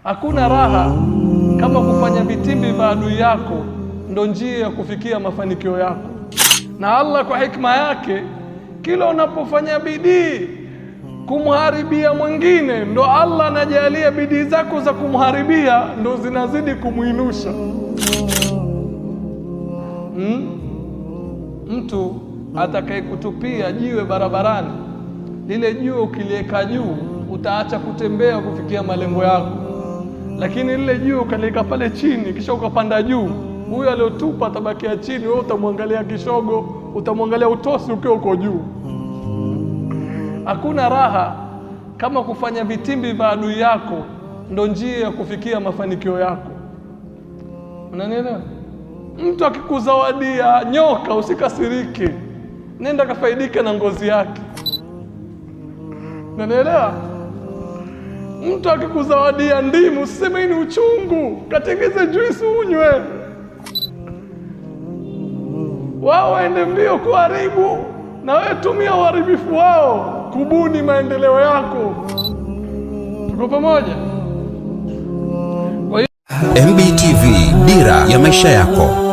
Hakuna raha kama kufanya vitimbi vya adui yako ndo njia ya kufikia mafanikio yako. Na Allah kwa hikma yake, kila unapofanya bidii kumharibia mwingine, ndo Allah anajalia bidii zako za kumharibia ndo zinazidi kumuinusha. Mtu atakayekutupia jiwe barabarani, lile jiwe ukiliweka juu utaacha kutembea kufikia malengo yako, lakini lile jiwe ukaliweka pale chini kisha ukapanda juu, huyo aliyotupa atabakia chini, wewe utamwangalia kishogo, utamwangalia utosi ukiwa uko juu. Hakuna raha kama kufanya vitimbi vya adui yako ndo njia ya kufikia mafanikio yako. Unanielewa? Mtu akikuzawadia nyoka usikasirike, nenda kafaidike na ngozi yake. Unanielewa? Mtu akikuzawadia ndimu usiseme hii ni uchungu, katengeze juisi unywe. Wao waende mbio kuharibu, na wewe tumia uharibifu wao kubuni maendeleo yako. Tuko pamoja? MBTV, dira ya maisha yako.